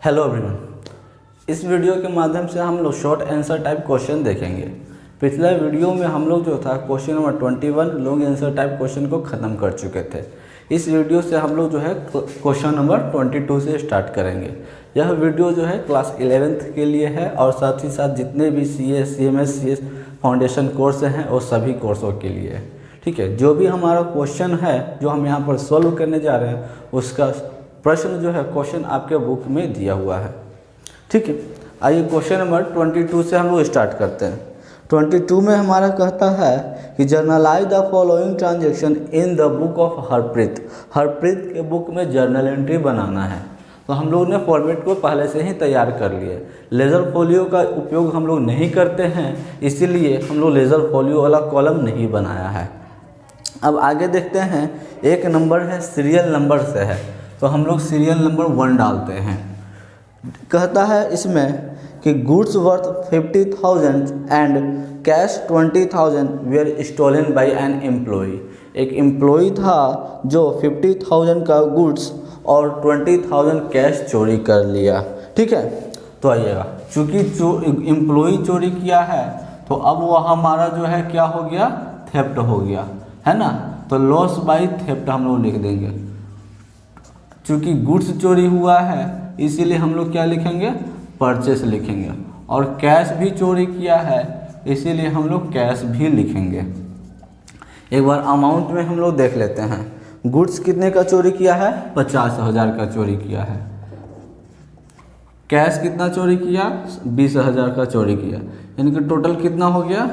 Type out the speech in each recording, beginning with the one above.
Hello everyone, इस video के माध्यम से हम लोग शॉर्ट आंसर टाइप क्वेश्चन देखेंगे। पिछले वीडियो में हम लोग जो था question number 21 long answer type question को ख़त्म कर चुके थे। इस वीडियो से हम लोग जो है क्वेश्चन नंबर 22 से स्टार्ट करेंगे। यह वीडियो जो है क्लास 11th के लिए है और साथ ही साथ जितने भी CA, CMS, CS foundation course हैं और सभी कोर्सों के लिए है। ठीक है, जो भी हमारा क्वेश्चन है जो हम यहाँ पर सॉल्व करने जा रहे हैं उसका प्रश्न जो है क्वेश्चन आपके बुक में दिया हुआ है। ठीक है, आइए क्वेश्चन नंबर 22 से हम लोग स्टार्ट करते हैं। 22 में हमारा कहता है कि journalise the following transaction in the book of Harpreet. Harpreet के बुक में जर्नल एंट्री बनाना है। तो हम लोग ने फॉर्मेट को पहले से ही तैयार कर लिए। लेज़र फोलियो का उपयोग हम लोग नहीं करते हैं, इसीलिए हम लोग लेज़र फोलियो वाला कॉलम नहीं बनाया है। अब आगे देखते हैं, एक नंबर है सीरियल नंबर से है, तो हम लोग सीरियल नंबर 1 डालते हैं। कहता है इसमें कि goods worth 50,000 and cash 20,000 were stolen by an employee. एक एम्प्लॉई था जो 50,000 का गुड्स और 20,000 कैश चोरी कर लिया। ठीक है, तो आइएगा, चूँकि एम्प्लॉई चोरी किया है तो अब वह हमारा जो है क्या हो गया, थेफ्ट हो गया, है ना। तो लॉस बाय थेफ्ट हम लोग लिख देंगे। चूँकि गुड्स चोरी हुआ है इसीलिए हम लोग क्या लिखेंगे, परचेस लिखेंगे। और कैश भी चोरी किया है इसीलिए हम लोग कैश भी लिखेंगे। एक बार अमाउंट में हम लोग देख लेते हैं। गुड्स कितने का चोरी किया है, 50,000 का चोरी किया है। कैश कितना चोरी किया, 20,000 का चोरी किया, यानी कि टोटल कितना हो गया,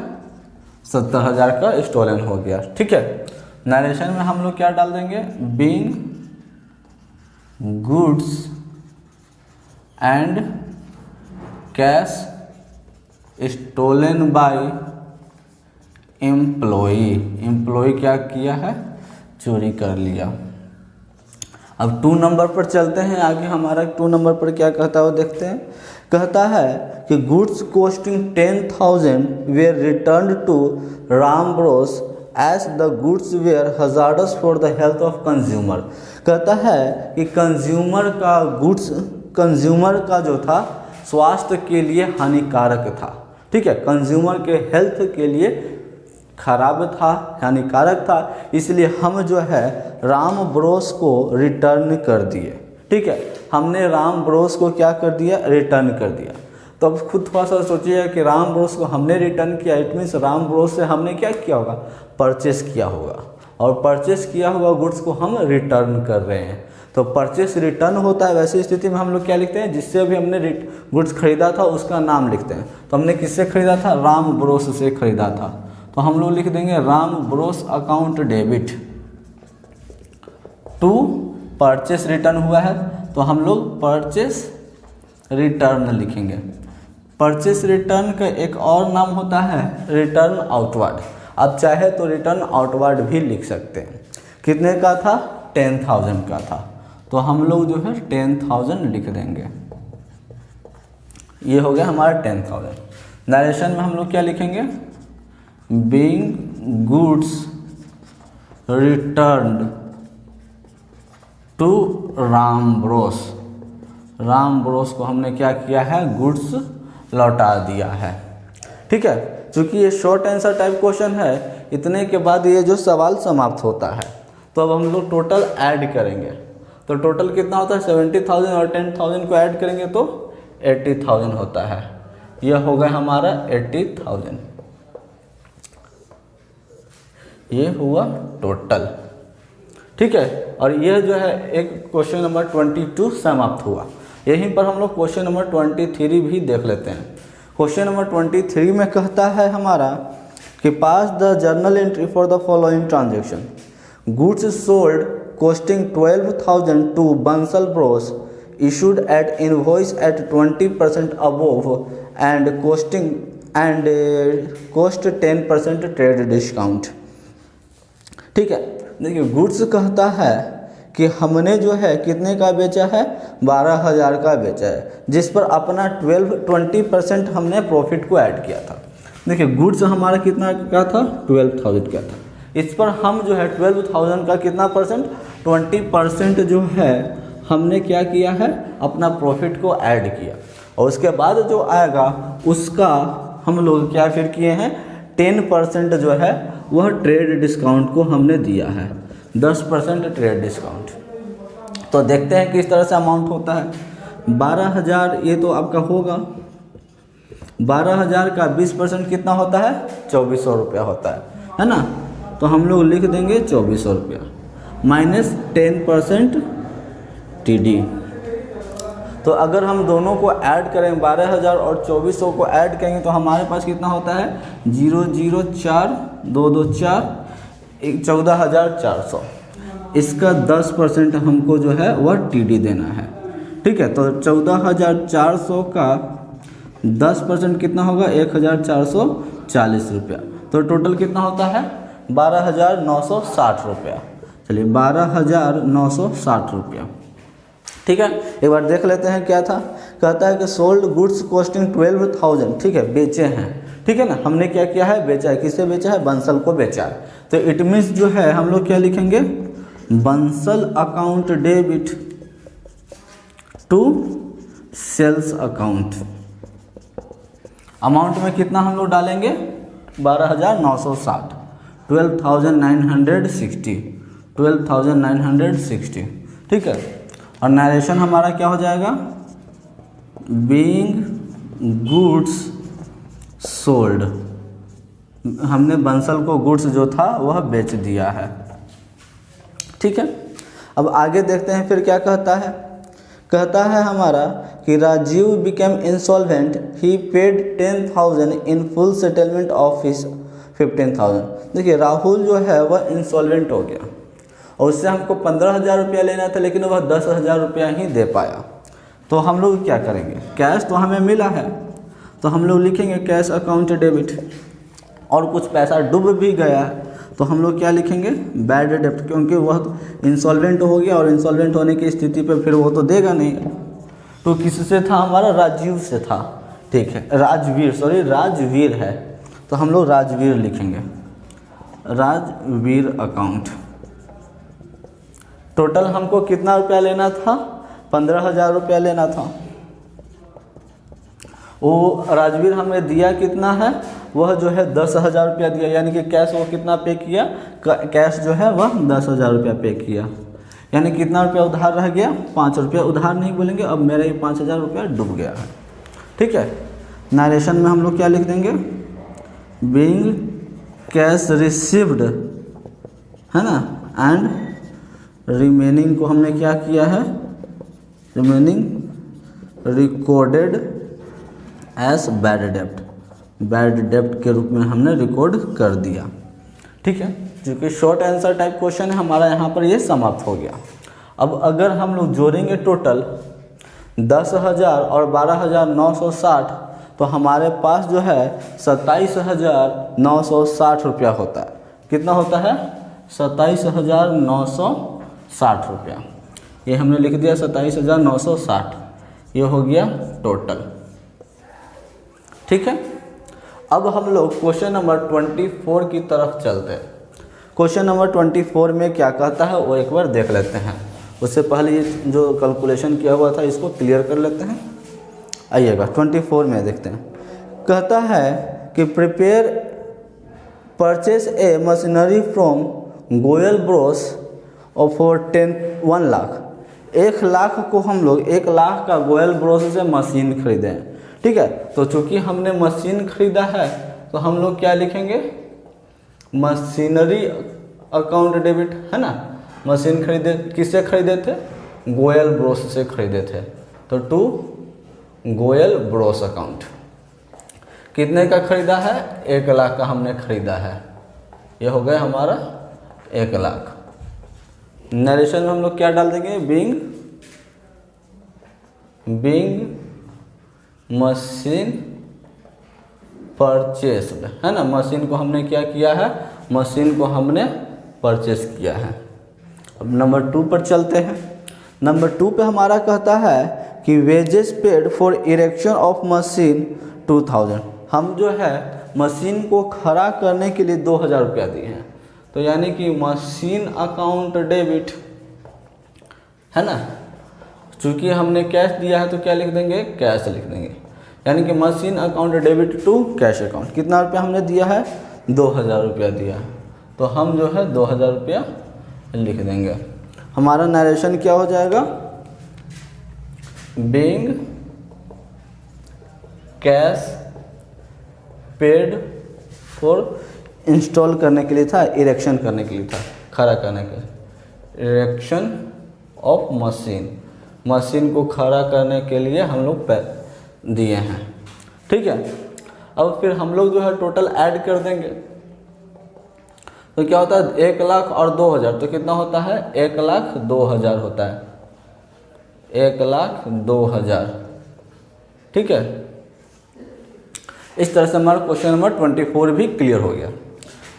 70,000 का स्टोलन हो गया। ठीक है, नरेशन में हम लोग क्या डाल देंगे, being goods and cash stolen by employee. Employee क्या किया है, चोरी कर लिया। अब 2 नंबर पर चलते हैं। आगे हमारा 2 नंबर पर क्या कहता है वो देखते हैं। कहता है कि goods costing 10,000 were return to Ram Bros as the goods were hazardous for the health of consumer. कहता है कि कंज्यूमर का जो था स्वास्थ्य के लिए हानिकारक था। ठीक है, कंज्यूमर के हेल्थ के लिए खराब था, हानिकारक था, इसलिए हम जो है राम ब्रोस को रिटर्न कर दिए। ठीक है, हमने राम ब्रोस को क्या कर दिया, रिटर्न कर दिया। तो अब खुद थोड़ा सा सोचिए कि राम ब्रोस को हमने रिटर्न किया, इट मीन्स राम ब्रोस से हमने क्या किया होगा, परचेस किया होगा, और परचेस किया हुआ गुड्स को हम रिटर्न कर रहे हैं। तो परचेस रिटर्न होता है। वैसी स्थिति में हम लोग क्या लिखते हैं, जिससे भी हमने गुड्स खरीदा था उसका नाम लिखते हैं। तो हमने किससे खरीदा था, राम ब्रोस से खरीदा था, तो हम लोग लिख देंगे Ram Bros account debit to purchase return हुआ है, तो हम लोग परचेस रिटर्न लिखेंगे। परचेस रिटर्न का एक और नाम होता है रिटर्न आउटवर्ड। आप चाहे तो रिटर्न आउटवर्ड भी लिख सकते हैं। कितने का था, 10,000 का था, तो हम लोग जो है 10,000 लिख देंगे। ये हो गया हमारा 10,000। नरेशन में हम लोग क्या लिखेंगे, being goods returned to Ram Bros. Ram Bros को हमने क्या किया है, गुड्स लौटा दिया है। ठीक है, चूँकि ये शॉर्ट आंसर टाइप क्वेश्चन है, इतने के बाद ये जो सवाल समाप्त होता है। तो अब हम लोग टोटल ऐड करेंगे। तो टोटल कितना होता है, 70,000 और 10,000 को ऐड करेंगे तो 80,000 होता है। यह हो गया हमारा 80,000। ये हुआ टोटल। ठीक है, और यह जो है एक क्वेश्चन नंबर 22 समाप्त हुआ। यहीं पर हम लोग क्वेश्चन नंबर 23 भी देख लेते हैं। क्वेश्चन नंबर 23 में कहता है हमारा कि pass the journal entry for the following transaction. Goods sold costing 12,000 to Bansal Bros issued at invoice at 20% above and cost 10% trade discount. ठीक है, देखिए गुड्स कहता है कि हमने जो है कितने का बेचा है, 12,000 का बेचा है, जिस पर अपना 20% हमने प्रॉफिट को ऐड किया था। देखिए गुड्स हमारा कितना का था, 12,000 का था। इस पर हम जो है 12,000 का कितना परसेंट, 20% जो है हमने क्या किया है, अपना प्रॉफिट को ऐड किया और उसके बाद जो आएगा उसका हम लोग क्या फिर किए हैं 10% जो है वह ट्रेड डिस्काउंट को हमने दिया है, 10% ट्रेड डिस्काउंट। तो देखते हैं किस तरह से अमाउंट होता है। 12,000 ये तो आपका होगा, 12,000 का 20% कितना होता है 2400 रुपया होता है ना। तो हम लोग लिख देंगे 2400 रुपया माइनस 10% TD। तो अगर हम दोनों को ऐड करें 12,000 और 2400 को ऐड करेंगे तो हमारे पास कितना होता है 004 224 14,400। इसका 10% हमको जो है वह TD देना है, ठीक है। तो 14,400 का 10% कितना होगा 1,440 रुपया। तो टोटल कितना होता है 12,960 रुपया। चलिए 12,960 रुपया, ठीक है। एक बार देख लेते हैं क्या था। कहता है कि सोल्ड गुड्स कॉस्टिंग 12,000, ठीक है, बेचे हैं, ठीक है ना। हमने क्या किया है बेचा है, किसे बेचा है बंसल को बेचा है। तो इट मीन्स जो है हम लोग क्या लिखेंगे Bansal account debit to sales account. Amount में कितना हम लोग डालेंगे 12,960, 12,960, ठीक है। और नरेशन हमारा क्या हो जाएगा बीइंग गुड्स सोल्ड, हमने बंसल को गुड्स जो था वह बेच दिया है, ठीक है। अब आगे देखते हैं फिर क्या कहता है। कहता है हमारा कि Rajiv became insolvent, he paid 10,000 in full settlement of his 15,000। देखिए राहुल जो है वह इंसॉल्वेंट हो गया और उससे हमको 15,000 रुपया लेना था लेकिन वह 10,000 रुपया ही दे पाया। तो हम लोग क्या करेंगे, कैश तो हमें मिला है तो हम लोग लिखेंगे कैश अकाउंट डेबिट, और कुछ पैसा डूब भी गया है तो हम लोग क्या लिखेंगे बैड डेब्ट, क्योंकि वह इंसॉल्वेंट हो गया और इंसॉल्वेंट होने की स्थिति पे फिर वो तो देगा नहीं। तो किससे था हमारा राजीव से था, ठीक है, राजवीर है तो हम लोग राजवीर लिखेंगे, राजवीर अकाउंट। टोटल हमको कितना रुपया लेना था 15,000 रुपया लेना था। वो राजवीर हमें दिया कितना है वह जो है 10,000 रुपया दिया, यानी कि कैश वो कितना पे किया, कैश जो है वह 10,000 रुपया पे किया, यानी कितना रुपया उधार रह गया 5 रुपया। उधार नहीं बोलेंगे, अब मेरा ये 5,000 रुपया डूब गया है, ठीक है। नरेशन में हम लोग क्या लिख देंगे बीइंग कैश रिसीव्ड, है ना, एंड रिमेनिंग को हमने क्या किया है रिमेनिंग रिकॉर्डेड एज बैड डेब्ट के रूप में हमने रिकॉर्ड कर दिया, ठीक है। क्योंकि शॉर्ट आंसर टाइप क्वेश्चन है हमारा, यहाँ पर ये समाप्त हो गया। अब अगर हम लोग जोड़ेंगे टोटल 10,000 और 12,960 तो हमारे पास जो है 27,960 रुपया होता है। कितना होता है 27,960 रुपया। ये हमने लिख दिया 27,960, ये हो गया टोटल, ठीक है। अब हम लोग क्वेश्चन नंबर 24 की तरफ चलते हैं। क्वेश्चन नंबर 24 में क्या कहता है वो एक बार देख लेते हैं। उससे पहले ये जो कैलकुलेशन किया हुआ था इसको क्लियर कर लेते हैं। आइएगा 24 में देखते हैं। कहता है कि prepare purchase A machinery from Goyal Bros और फॉर 1 लाख। 1 लाख को हम लोग 1 लाख का गोयल ब्रोस से मशीन खरीदें, ठीक है। तो चूंकि हमने मशीन खरीदा है तो हम लोग क्या लिखेंगे मशीनरी अकाउंट डेबिट, है ना। मशीन खरीदे, किससे खरीदे थे गोयल ब्रोस से खरीदे थे, तो टू गोयल ब्रोस अकाउंट। कितने का खरीदा है 1 लाख का हमने खरीदा है, ये हो गया हमारा 1 लाख। नरेशन में हम लोग क्या डाल देंगे बीइंग मशीन परचेस्ड, है ना। मशीन को हमने क्या किया है मशीन को हमने परचेस किया है। अब नंबर 2 पर चलते हैं। नंबर 2 पे हमारा कहता है कि wages paid for erection of machine 2000। हम जो है मशीन को खड़ा करने के लिए 2000 रुपया दिए हैं, तो यानी कि मशीन अकाउंट डेबिट, है ना। चूँकि हमने कैश दिया है तो क्या लिख देंगे, कैश लिख देंगे। यानी कि machine account debit to cash account. कितना रुपया हमने दिया है, 2000 रुपया दिया है, तो हम जो है 2000 रुपया लिख देंगे। हमारा नरेशन क्या हो जाएगा, being cash paid for, install करने के लिए था, इरेक्शन करने के लिए था, खड़ा करने के लिए, इरेक्शन ऑफ मशीन, मशीन को खड़ा करने के लिए हम लोग दिए हैं। ठीक है, अब फिर हम लोग जो है टोटल ऐड कर देंगे, तो क्या होता है 1 लाख और 2000, तो कितना होता है 1,02,000 होता है, 1,02,000। ठीक है, इस तरह से हमारा क्वेश्चन नंबर 24 भी क्लियर हो गया।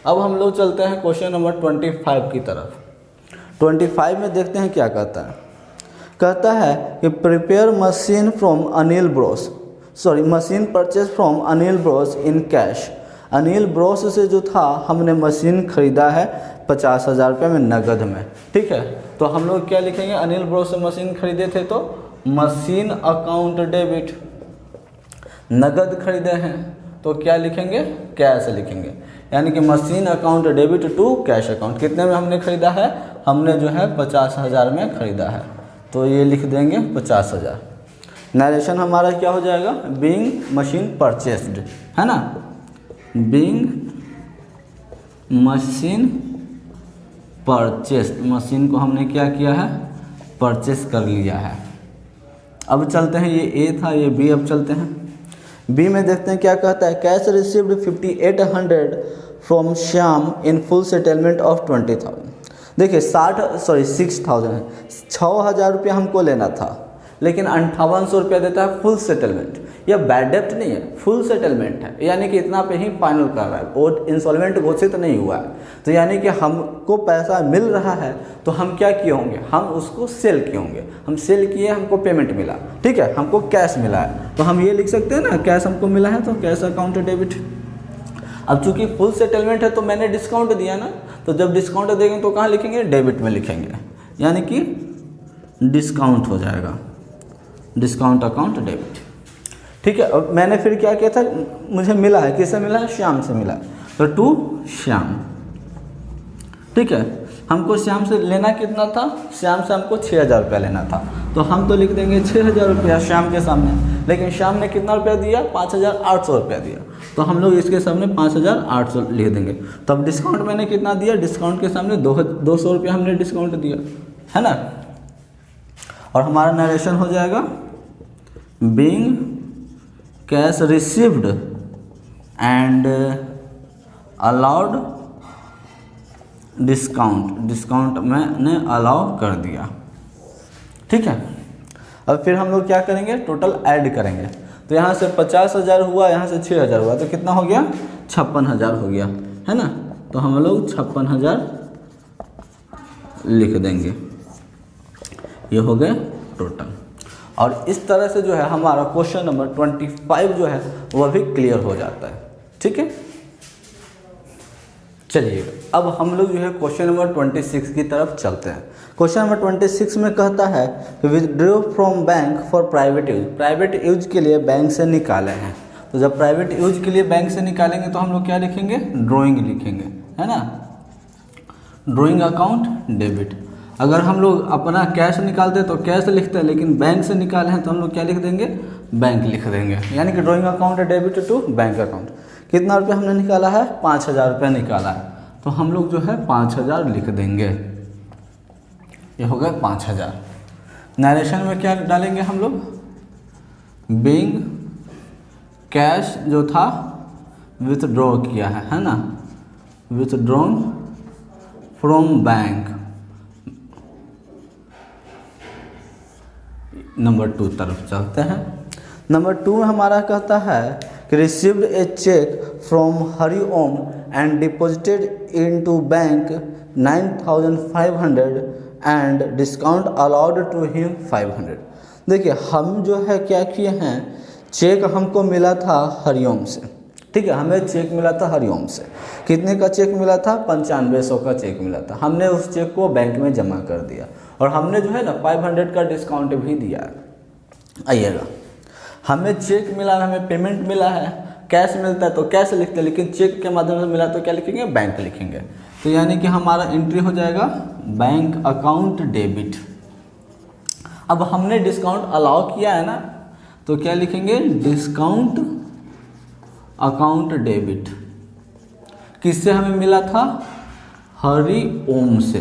अब हम लोग चलते हैं क्वेश्चन नंबर 25 की तरफ। 25 में देखते हैं क्या कहता है। कहता है कि prepare machine from Anil Bros, machine purchase from Anil Bros in cash. Anil Bros से जो था हमने मशीन खरीदा है 50,000 रुपये में नगद में। ठीक है, तो हम लोग क्या लिखेंगे, अनिल ब्रोस से मशीन खरीदे थे तो मशीन अकाउंट डेबिट, नगद खरीदे हैं तो क्या लिखेंगे, कैश लिखेंगे। यानी कि machine account debit to cash account. कितने में हमने खरीदा है, हमने जो है 50,000 में खरीदा है, तो ये लिख देंगे 50,000। नरेशन हमारा क्या हो जाएगा, बीइंग मशीन परचेस्ड, है ना, बीइंग मशीन परचेस्ड, मशीन को हमने क्या किया है, परचेस कर लिया है। अब चलते हैं, ये ए था, ये बी। अब चलते हैं बी में, देखते हैं क्या कहता है। Cash received 5800 from Shyam in full settlement of 20,000। देखिए 6,000 है, 6,000 रुपया हमको लेना था, लेकिन 5800 रुपया देता है फुल सेटलमेंट। यह बैड डेप्ट नहीं है, फुल सेटलमेंट है, यानी कि इतना पे ही फाइनल कर रहा है, और इंस्टॉलमेंट घोषित नहीं हुआ है। तो यानी कि हमको पैसा मिल रहा है तो हम क्या किए होंगे, हम उसको सेल किए होंगे। हम सेल किए, हमको पेमेंट मिला, ठीक है, हमको कैश मिला है, तो हम ये लिख सकते हैं ना, कैश हमको मिला है तो कैश अकाउंट डेबिट। अब चूंकि फुल सेटलमेंट है तो मैंने डिस्काउंट दिया ना, तो जब डिस्काउंट देंगे तो कहाँ लिखेंगे, डेबिट में लिखेंगे, यानी कि डिस्काउंट हो जाएगा, डिस्काउंट अकाउंट डेबिट। ठीक है, अब मैंने फिर क्या किया था, मुझे मिला है, किससे मिला है, श्याम से मिला, तो टू श्याम। ठीक है, हमको श्याम से लेना कितना था, श्याम से हमको 6,000 रुपया लेना था, तो हम तो लिख देंगे 6,000 रुपया श्याम के सामने, लेकिन श्याम ने कितना रुपया दिया, 5,800 रुपया दिया, तो हम लोग इसके सामने 5,800 लिख देंगे। तब डिस्काउंट मैंने कितना दिया, डिस्काउंट के सामने 200 रुपया हमने डिस्काउंट दिया, है ना। और हमारा नरेशन हो जाएगा, being cash received and allowed discount, discount मैंने अलाउ कर दिया। ठीक है, अब फिर हम लोग क्या करेंगे, टोटल ऐड करेंगे। तो यहाँ से 50,000 हुआ, यहाँ से 6,000 हुआ, तो कितना हो गया, 56,000 हो गया, है ना। तो हम लोग 56,000 लिख देंगे, ये हो गए टोटल। और इस तरह से जो है हमारा क्वेश्चन नंबर 25 जो है वह भी क्लियर हो जाता है। ठीक है, चलिए अब हम लोग जो है क्वेश्चन नंबर 26 की तरफ चलते हैं। क्वेश्चन नंबर 26 में कहता है withdraw from bank for private use, private use के लिए बैंक से निकाले हैं। तो जब प्राइवेट यूज के लिए बैंक से निकालेंगे तो हम लोग क्या लिखेंगे, ड्रॉइंग लिखेंगे, है ना, ड्रॉइंग अकाउंट डेबिट। अगर हम लोग अपना कैश निकालते तो कैश लिखते हैं, लेकिन बैंक से निकाले हैं तो हम लोग क्या लिख देंगे, बैंक लिख देंगे, यानी कि drawing account debit to bank account. कितना रुपया हमने निकाला है, 5,000 रुपया निकाला है, तो हम लोग जो है 5,000 लिख देंगे, ये हो गया 5,000। नरेशन में क्या डालेंगे हम लोग, बीइंग कैश जो था विथड्रॉ किया है ना, विथड्रॉन फ्रॉम बैंक। नंबर 2 तरफ चलते हैं। नंबर 2 में हमारा कहता है कि received a cheque from Hariom and deposited into bank 9,500 and discount allowed to him 500। देखिए हम जो है क्या किए हैं, चेक हमको मिला था हरिओम से, ठीक है, हमें चेक मिला था हरिओम से। कितने का चेक मिला था, 9500 का चेक मिला था। हमने उस चेक को बैंक में जमा कर दिया और हमने जो है ना 500 का डिस्काउंट भी दिया है। आइएगा, हमें चेक मिला है, हमें पेमेंट मिला है, कैश मिलता है तो कैश लिखते हैं, लेकिन चेक के माध्यम से मिला तो क्या लिखेंगे, बैंक लिखेंगे। तो यानी कि हमारा एंट्री हो जाएगा बैंक अकाउंट डेबिट। अब हमने डिस्काउंट अलाउ किया है ना, तो क्या लिखेंगे, डिस्काउंट अकाउंट डेबिट। किससे हमें मिला था, हरि ओम से,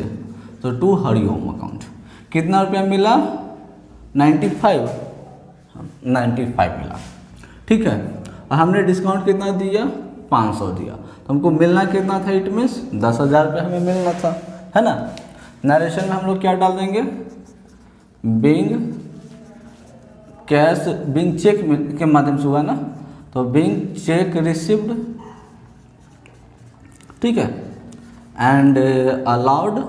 तो टू हरि ओम अकाउंट। कितना रुपया मिला, 95 मिला, ठीक है। और हमने डिस्काउंट कितना दिया, 500 दिया, तो हमको मिलना कितना था, इट मीन्स 10,000 रुपये हमें मिलना था, है ना। नरेशन में हम लोग क्या डाल देंगे, बिंग कैश, बिंग चेक के माध्यम से हुआ ना, तो बिंग चेक रिसिव्ड, ठीक है, एंड अलाउड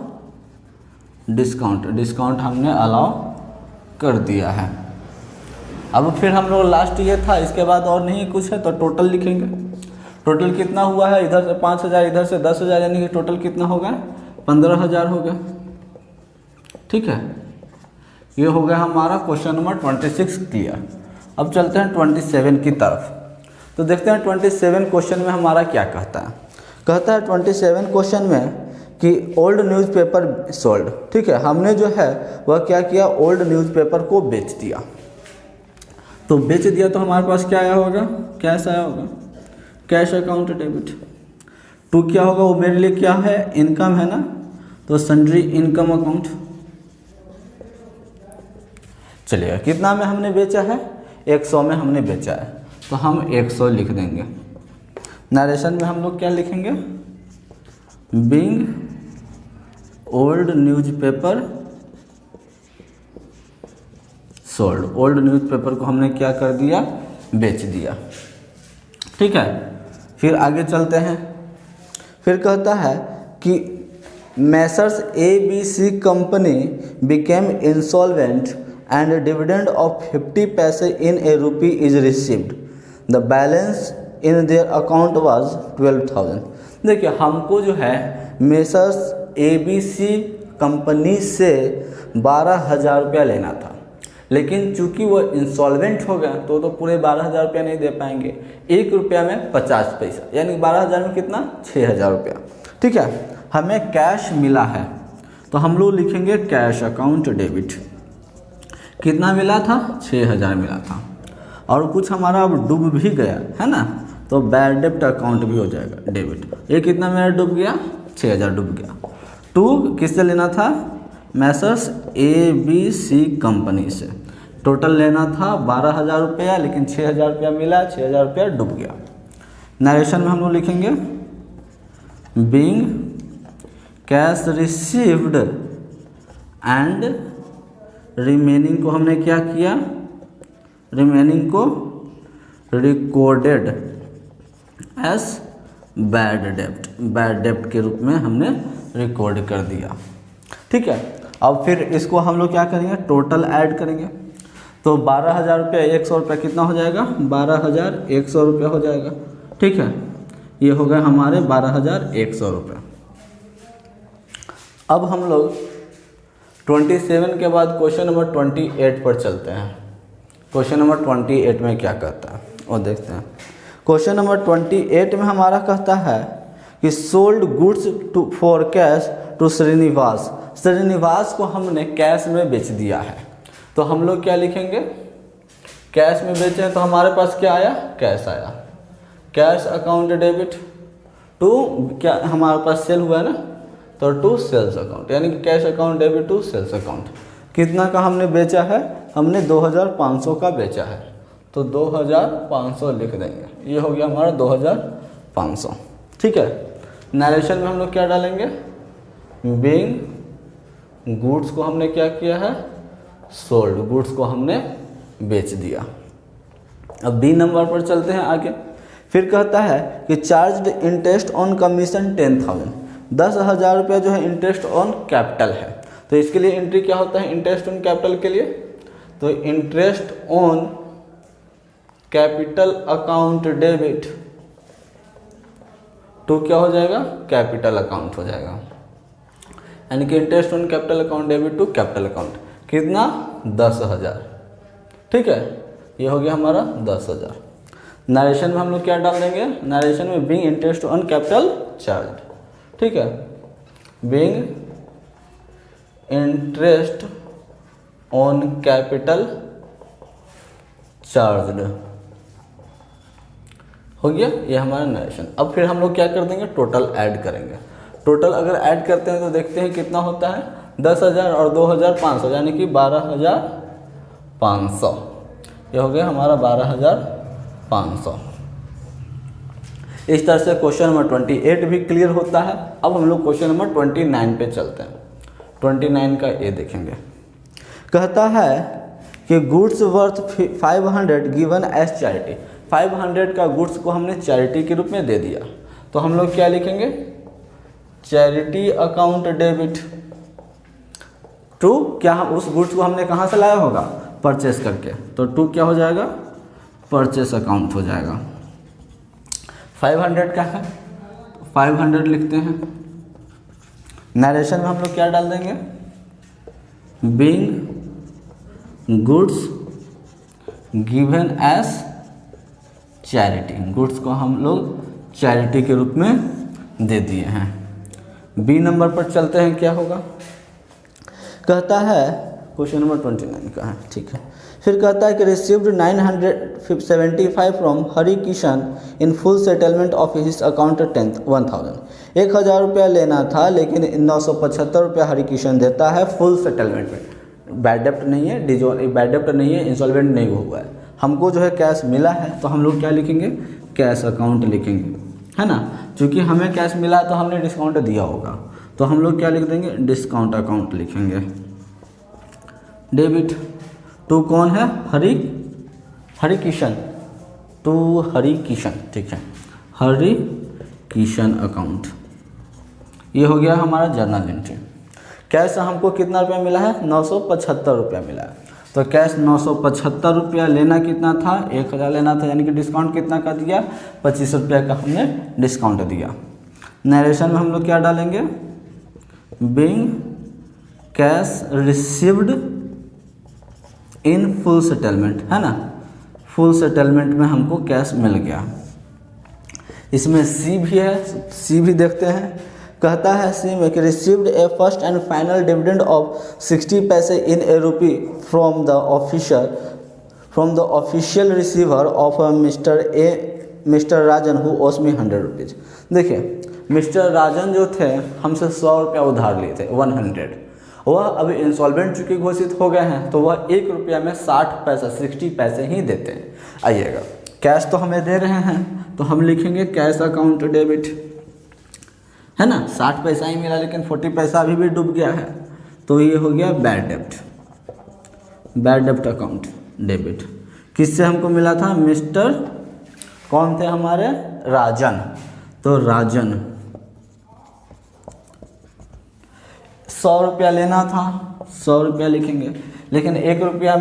डिस्काउंट हमने अलाउ कर दिया है। अब फिर हम लोग लास्ट ये था, इसके बाद और नहीं कुछ है, तो टोटल लिखेंगे। टोटल कितना हुआ है, इधर से 5,000 इधर से 10,000, यानी कि टोटल कितना होगा, 15,000 हो गया, ठीक है। ये हो गया हमारा क्वेश्चन नंबर 26 क्लियर। अब चलते हैं 27 की तरफ। तो देखते हैं 27 क्वेश्चन में हमारा क्या कहता है। कहता है 27 क्वेश्चन में कि ओल्ड न्यूज़पेपर सोल्ड, ठीक है। हमने जो है वह क्या किया, ओल्ड न्यूज़पेपर को बेच दिया। तो बेच दिया तो हमारे पास क्या आया होगा, कैश आया होगा, कैश अकाउंट डेबिट। टू क्या होगा, वो मेरे लिए क्या है, इनकम है ना, तो सन्ड्री इनकम अकाउंट। चलिए, कितना में हमने बेचा है, 100 में हमने बेचा है, तो हम 100 लिख देंगे। नरेशन में हम लोग क्या लिखेंगे, being old newspaper sold. Old newspaper को हमने क्या कर दिया, बेच दिया, ठीक है। फिर आगे चलते हैं। फिर कहता है कि Messrs ABC company became insolvent and dividend of 50 paise in a rupee is received, the balance in their account was 12,000। देखिए, हमको जो है मैसर्स ABC कंपनी से 12,000 रुपया लेना था, लेकिन चूंकि वो इंसॉल्वेंट हो गया तो पूरे 12,000 रुपया नहीं दे पाएंगे। 1 रुपया में 50 पैसा, यानी 12,000 में कितना, 6,000 रुपया, ठीक है। हमें कैश मिला है, तो हम लोग लिखेंगे कैश अकाउंट डेबिट। कितना मिला था, 6,000 मिला था, और कुछ हमारा अब डूब भी गया है ना, तो बैड डेब्ट अकाउंट भी हो जाएगा डेबिट। ये कितना मेरा डूब गया, 6,000 डूब गया। टू किससे लेना था, मैसर्स ABC कंपनी से। टोटल लेना था 12,000 रुपया, लेकिन 6,000 रुपया मिला, 6,000 रुपया डूब गया। नरेशन में हम लोग लिखेंगे being cash received and remaining को हमने क्या किया, रिमेनिंग को रिकॉर्डेड एज बैड डेब्ट के रूप में हमने रिकॉर्ड कर दिया, ठीक है। अब फिर इसको हम लोग क्या करेंगे, टोटल ऐड करेंगे। तो 12,000 रुपये 100 रुपये कितना हो जाएगा, 12,100 रुपये हो जाएगा, ठीक है। ये हो गए हमारे 12,100 रुपये। अब हम लोग 27 के बाद क्वेश्चन नंबर 28 पर चलते हैं। क्वेश्चन नंबर 28 में क्या कहता है वो देखते हैं। क्वेश्चन नंबर 28 में हमारा कहता है कि sold goods to for cash to Srinivas. Srinivas को हमने कैश में बेच दिया है, तो हम लोग क्या लिखेंगे, कैश में बेचे हैं तो हमारे पास क्या आया, कैश आया, कैश अकाउंट डेबिट टू क्या हमारे पास सेल हुआ है ना, तो टू सेल्स अकाउंट, यानी कि cash account debit to sales account. कितना का हमने बेचा है, हमने 2,500 का बेचा है, तो 2,500 लिख देंगे। ये हो गया हमारा 2,500, ठीक है। नरेशन में हम लोग क्या डालेंगे, बिंग गुड्स को हमने क्या किया है, सोल्ड, गुड्स को हमने बेच दिया। अब बी नंबर पर चलते हैं आगे। फिर कहता है कि चार्ज्ड इंटरेस्ट ऑन कमीशन 10,000, 10,000 रुपये जो है इंटरेस्ट ऑन कैपिटल है। तो इसके लिए एंट्री क्या होता है, इंटरेस्ट ऑन कैपिटल के लिए, तो interest on capital account debit to क्या हो जाएगा, कैपिटल अकाउंट हो जाएगा। यानी कि interest on capital account debit to capital account कितना 10,000। ठीक है, ये हो गया हमारा 10,000। नरेशन में हम लोग क्या डाल देंगे, नरेशन में being interest on capital charge. ठीक है, being interest on capital charge हो गया, ये हमारा नरेशन। अब फिर हम लोग क्या कर देंगे, टोटल ऐड करेंगे। टोटल अगर ऐड करते हैं तो देखते हैं कितना होता है, 10,000 और 2,500 यानी कि 12,500। ये हो गया हमारा 12,500। इस तरह से क्वेश्चन नंबर 28 भी क्लियर होता है। अब हम लोग क्वेश्चन नंबर 29 पे चलते हैं। 29 का ये देखेंगे, कहता है कि goods worth 500 given as charity. 500 का गुड्स को हमने चैरिटी के रूप में दे दिया, तो हम लोग क्या लिखेंगे, चैरिटी अकाउंट डेबिट टू, क्या हम उस गुड्स को हमने कहाँ से लाया होगा, परचेस करके, तो टू क्या हो जाएगा, परचेस अकाउंट हो जाएगा। 500 का है, 500 लिखते हैं। नरेशन में हम लोग क्या डाल देंगे, being goods given as charity, goods को हम लोग चैरिटी के रूप में दे दिए हैं। बी नंबर पर चलते हैं, क्या होगा, कहता है क्वेश्चन नंबर 29 का है। ठीक है, फिर कहता है कि received 975 from Hari Kishan in full settlement of his account 1000। 1,000 रुपया लेना था लेकिन 975 रुपया हरि किशन देता है फुल सेटलमेंट में। बैड डेप्ट नहीं है, बैड डेप्ट नहीं है, इंसॉल्वेंट नहीं हुआ है, हमको जो है कैश मिला है, तो हम लोग क्या लिखेंगे, कैश अकाउंट लिखेंगे, है ना। चूँकि हमें कैश मिला है तो हमने डिस्काउंट दिया होगा, तो हम लोग क्या लिख देंगे, डिस्काउंट अकाउंट लिखेंगे। डेबिट टू कौन है, हरि किशन, टू हरि किशन। ठीक है, हरि किशन अकाउंट, ये हो गया हमारा जर्नल एंट्री। कैश हमको कितना रुपया मिला है, 975 रुपया मिला है, तो कैश 975 रुपया लेना कितना था, 1,000 लेना था, यानी कि डिस्काउंट कितना का दिया, 25 रुपया का हमने डिस्काउंट दिया। नरेशन में हम लोग क्या डालेंगे, being cash received in full settlement, है ना, फुल सेटलमेंट में हमको कैश मिल गया। इसमें सी भी है, सी भी देखते हैं। कहता है सी में कि received a first and final dividend of 60 paise in a rupee from the official receiver of Mr Rajan who owes me 100 rupees. देखिए, मिस्टर राजन जो थे हमसे 100 रुपया उधार लिए थे, 100, वह अभी इंसॉल्वेंट चूँकि घोषित हो गए हैं, तो वह 1 रुपया में 60 पैसा 60 पैसे ही देते हैं। आइएगा, कैश तो हमें दे रहे हैं, तो हम लिखेंगे कैश अकाउंट डेबिट, है ना, 60 पैसा ही मिला लेकिन 40 पैसा अभी भी डूब गया है, तो ये हो गया बैड डेप्ट, बैड डेप्ट अकाउंट डेबिट। किससे हमको मिला था, मिस्टर कौन थे हमारे, राजन, तो राजन 100 रुपया लेना था, 100 रुपया लिखेंगे, लेकिन 1 रुपया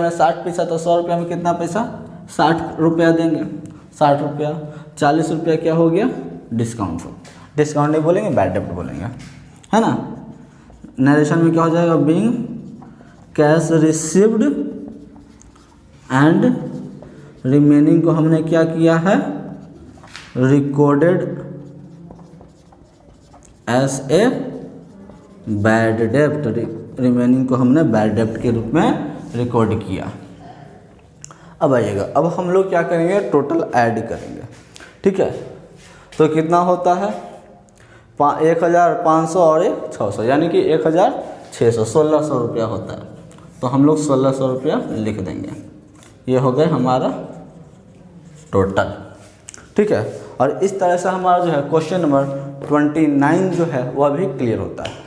में 60 पैसा, तो 100 रुपया में कितना पैसा, 60 रुपया देंगे, 60 रुपया, 40 रुपया क्या हो गया, डिस्काउंट नहीं बोलेंगे, बैड डेप्ट बोलेंगे, है ना। नरेशन में क्या हो जाएगा, being cash received and remaining को हमने क्या किया है, रिकॉर्डेड एज ए बैड डेप्ट, रिमेनिंग को हमने बैड डेप्ट के रूप में रिकॉर्ड किया। अब आइएगा, अब हम लोग क्या करेंगे, टोटल ऐड करेंगे। ठीक है, तो कितना होता है, 1,500 और 600, यानी कि 1,600, 1,600 रुपया होता है, तो हम लोग 1,600 रुपया लिख देंगे। ये हो गया हमारा टोटल। ठीक है, और इस तरह से हमारा जो है क्वेश्चन नंबर 29 जो है वह भी क्लियर होता है।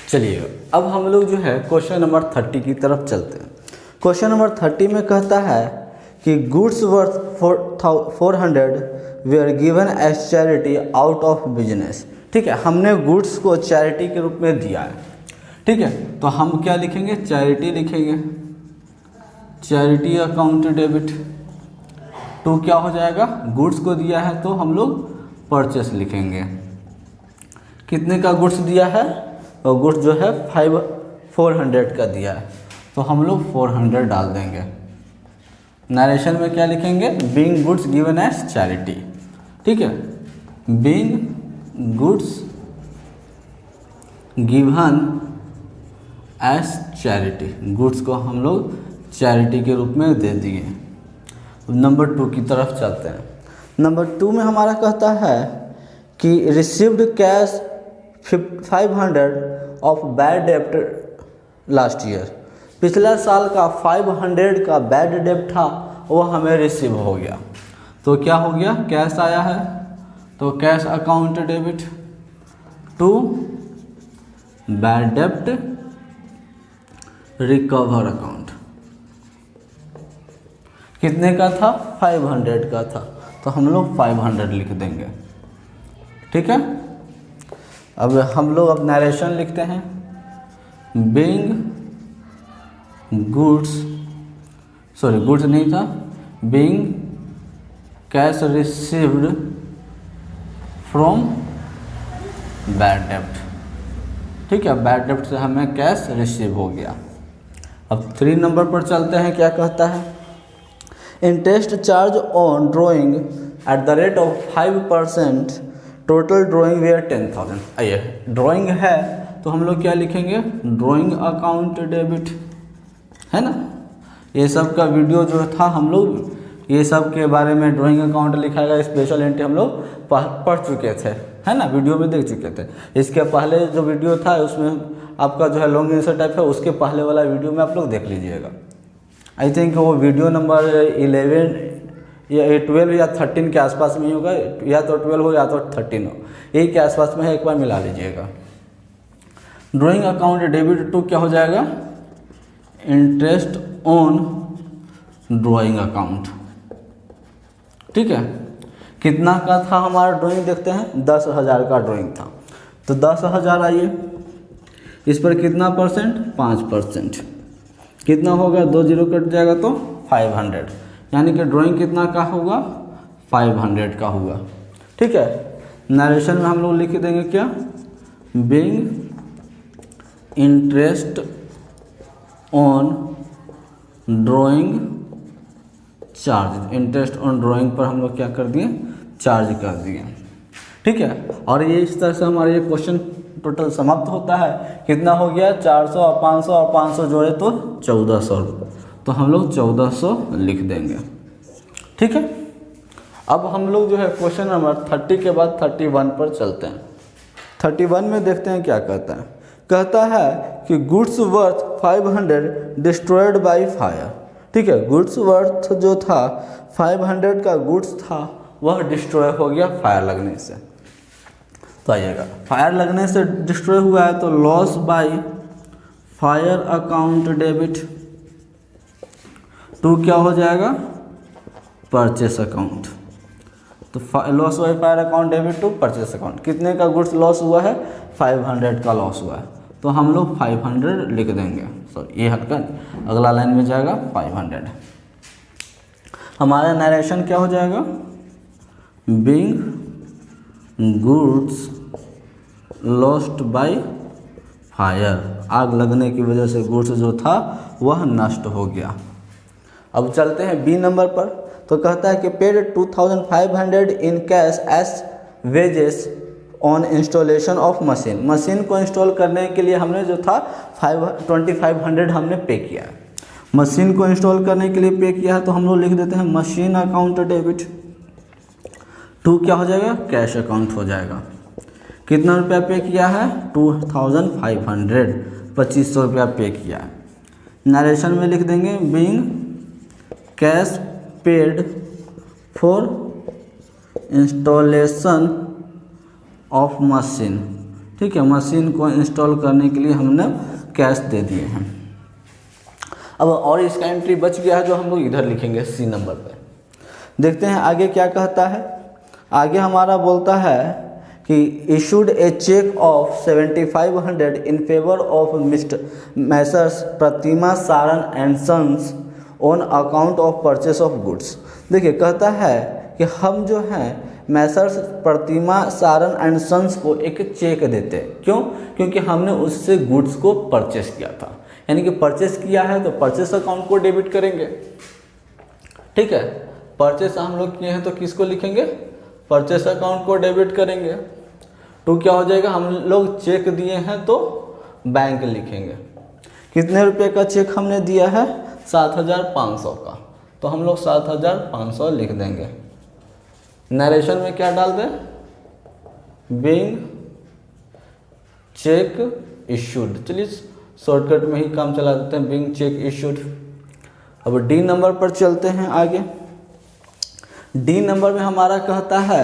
चलिए, अब हम लोग जो है क्वेश्चन नंबर 30 की तरफ चलते हैं। क्वेश्चन नंबर 30 में कहता है कि goods worth 400 were given as charity out of business. ठीक है, हमने गुड्स को चैरिटी के रूप में दिया है। ठीक है, तो हम क्या लिखेंगे, चैरिटी लिखेंगे, चैरिटी अकाउंट डेबिट टू क्या हो जाएगा, गुड्स को दिया है तो हम लोग परचेस लिखेंगे, कितने का गुड्स दिया है, और गुड्स जो है 400 का दिया है, तो हम लोग 400 डाल देंगे। नरेशन में क्या लिखेंगे, being goods given as charity, ठीक है, being goods given as charity, goods को हम लोग चैरिटी के रूप में दे दिए। नंबर 2 की तरफ चलते हैं। नंबर 2 में हमारा कहता है कि रिसीव्ड कैश 500 ऑफ बैड डेब्ट लास्ट ईयर, पिछला साल का 500 का बैड डेब्ट था वो हमें रिसीव हो गया, तो क्या हो गया, कैश आया है, तो cash account debit to bad डेब्ट रिकवर अकाउंट। कितने का था, 500 का था, तो हम लोग 500 लिख देंगे, ठीक है। अब हम लोग अब नरेशन लिखते हैं, बीइंग गुड्स, सॉरी गुड्स नहीं था, being cash received from bad डेब्ट, ठीक है, बैड डेब्ट से हमें कैश रिसीव हो गया। अब 3 नंबर पर चलते हैं, क्या कहता है, interest charge on drawing at the rate of 5%, total drawing were 10,000। आइए ड्राइंग है तो हम लोग क्या लिखेंगे, ड्राइंग अकाउंट डेबिट, है ना। ये सब का वीडियो जो था हम लोग ये सब के बारे में ड्राइंग अकाउंट लिखा गया स्पेशल एंट्री हम लोग पढ़ चुके थे, है ना, वीडियो में देख चुके थे। इसके पहले जो वीडियो था उसमें आपका जो है लॉन्ग आंसर टाइप है, उसके पहले वाला वीडियो में आप लोग देख लीजिएगा। आई थिंक वो वीडियो नंबर 11 या 12 या 13 के आसपास में ही होगा, या तो 12 हो या तो 13 हो, यही के आसपास में है, एक बार मिला लीजिएगा। ड्राइंग अकाउंट डेबिट टू क्या हो जाएगा, इंटरेस्ट ऑन ड्राइंग अकाउंट, ठीक है। कितना का था हमारा ड्राइंग, देखते हैं 10,000 का ड्राइंग था, तो 10,000 आइए, इस पर कितना परसेंट, 5%, कितना होगा, 2 जीरो कट जाएगा तो 500, यानी कि ड्राइंग कितना का होगा, 500 का हुआ, ठीक है। नरेशन में हम लोग लिख देंगे क्या, being interest on drawing charge, interest on drawing पर हम लोग क्या कर दिए, चार्ज कर दिए, ठीक है। और ये इस तरह से हमारा ये क्वेश्चन टोटल समाप्त होता है। कितना हो गया, 400 और 500 जोड़े तो 1400, तो हम लोग 1400 लिख देंगे, ठीक है। अब हम लोग जो है क्वेश्चन नंबर 30 के बाद 31 पर चलते हैं। 31 में देखते हैं क्या कहता है, कहता है कि goods worth 500 destroyed by fire, ठीक है। गुड्स वर्थ जो था 500 का गुड्स था वह डिस्ट्रॉय हो गया फायर लगने से, तो आइएगा फायर लगने से डिस्ट्रॉय हुआ है तो loss by fire account debit to क्या हो जाएगा, परचेस अकाउंट, तो loss by fire account debit to purchase account. कितने का गुड्स लॉस हुआ है, 500 का लॉस हुआ है, तो हम लोग 500 लिख देंगे, सॉरी ये हटकर अगला लाइन में जाएगा 500। हमारा नरेशन क्या हो जाएगा, being goods lost by fire, आग लगने की वजह से गुड्स जो था वह नष्ट हो गया। अब चलते हैं बी नंबर पर, तो कहता है कि paid 2500 in cash as wages on installation of machine, machine को इंस्टॉल करने के लिए हमने जो था 2500 हमने पे किया है, मशीन को इंस्टॉल करने के लिए पे किया है, तो हम लोग लिख देते हैं मशीन अकाउंट डेबिट टू क्या हो जाएगा, कैश अकाउंट हो जाएगा। कितना रुपया पे किया है, 2500, 2500 रुपया पे किया है। नरेशन में लिख देंगे being cash paid for installation of machine, ठीक है, मशीन को इंस्टॉल करने के लिए हमने कैश दे दिए हैं। अब और इसका एंट्री बच गया है जो हम लोग इधर लिखेंगे सी नंबर पे। देखते हैं आगे क्या कहता है, आगे हमारा बोलता है कि issued a cheque of 7500 in favour of mister messrs Pratima Saran and sons on account of purchase of goods. देखिए कहता है कि हम जो हैं messrs Pratima Saran and sons को एक चेक देते हैं। क्यों? क्योंकि हमने उससे गुड्स को परचेस किया था, यानी कि परचेस किया है तो परचेस अकाउंट को डेबिट करेंगे। ठीक है, परचेस हम लोग किए हैं तो किसको लिखेंगे? परचेस अकाउंट को डेबिट करेंगे। तो क्या हो जाएगा? हम लोग चेक दिए हैं तो बैंक लिखेंगे। कितने रुपए का चेक हमने दिया है? 7,500 का, तो हम लोग 7,500 लिख देंगे। नरेशन में क्या डाल दें? Being check issued. चलिए शॉर्टकट में ही काम चला देते हैं, बीइंग चेक इशूड। अब डी नंबर पर चलते हैं आगे। डी नंबर में हमारा कहता है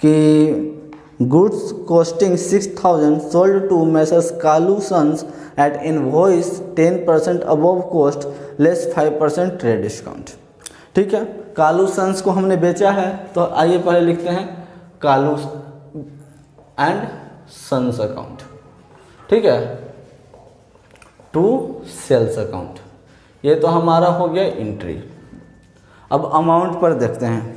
कि goods costing 6,000 sold to messrs Kalu sons at invoice 10% above cost less 5% trade discount. ठीक है, कालू सन्स को हमने बेचा है, तो आइए पहले लिखते हैं कालू एंड सन्स अकाउंट। ठीक है, टू सेल्स अकाउंट। ये तो हमारा हो गया एंट्री। अब अमाउंट पर देखते हैं,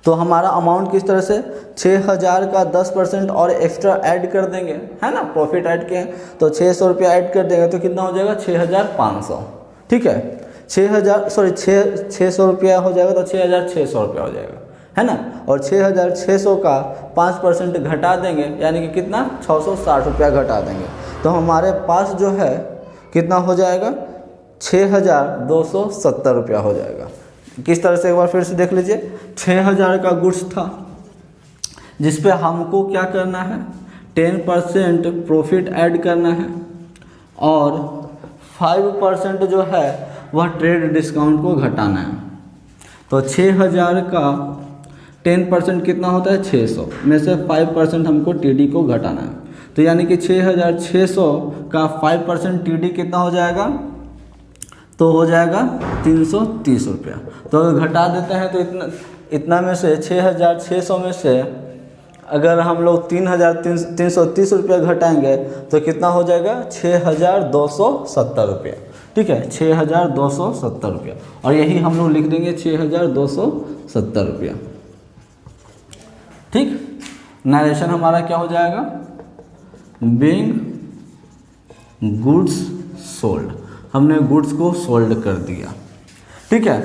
तो हमारा अमाउंट किस तरह से 6,000 का 10% और एक्स्ट्रा ऐड कर देंगे, है ना। प्रॉफिट ऐड किए तो 600 रुपया ऐड कर देंगे तो कितना हो जाएगा? 6,500। ठीक है, 600 रुपया हो जाएगा तो 6,600 रुपया हो जाएगा, है ना। और 6,600 का 5% घटा देंगे, यानी कि कितना? 660 रुपया घटा देंगे, तो हमारे पास जो है कितना हो जाएगा? 6,270 रुपया हो जाएगा। किस तरह से एक बार फिर से देख लीजिए। 6,000 का गुड्स था जिस पे हमको क्या करना है? 10% प्रॉफिट ऐड करना है और 5% जो है वह ट्रेड डिस्काउंट को घटाना है। तो 6,000 का 10% कितना होता है? 600 में से 5% हमको टीडी को घटाना है, तो यानी कि 6,600 का 5% टीडी कितना हो जाएगा? तो हो जाएगा 330 रुपया। तो अगर घटा देते हैं तो इतना में से 6,600 में से अगर हम लोग 3,330 रुपया घटाएंगे तो कितना हो जाएगा? 6,270 रुपया। ठीक है, 6,270 रुपया, और यही हम लोग लिख देंगे 6,270 रुपया। ठीक, नरेशन हमारा क्या हो जाएगा? Being goods sold. हमने गुड्स को सोल्ड कर दिया। ठीक है,